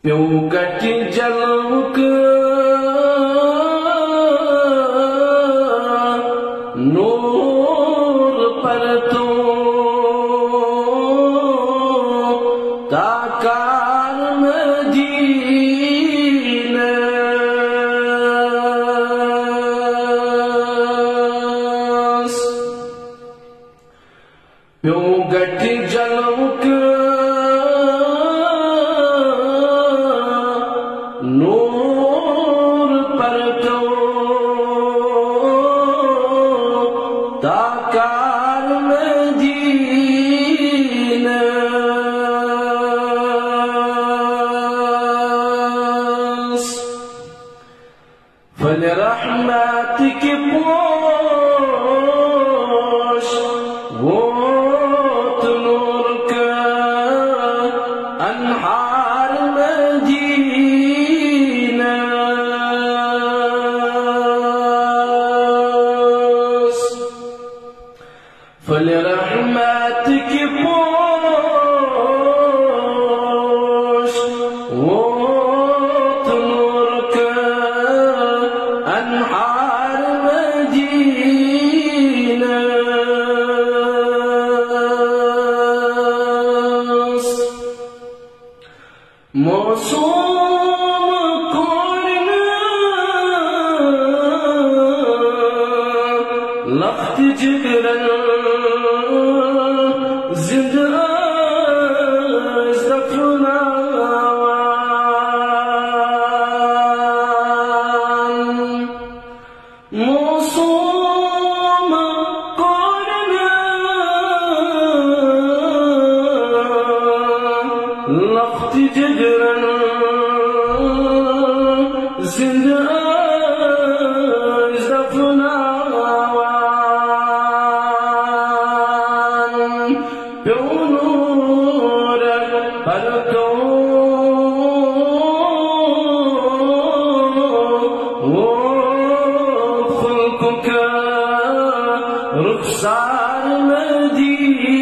प्यों कटी जलुक नूर पर तो ताकार मदीना प्यों कटी जलुक नूर पर तो ताकार मदीना फल रहमत के पोश वो तो नूर का अनहार मदीना फल रहमत के पोश वो तो नूर का अनहार मदीना मौसूम कोरना लख्त जिगरन जिंदा सफना मौसूम कोरना लख्त जिगरन जिंदा सफना प्यों नूर पर तो वो खुल्क का रुखसार मदीना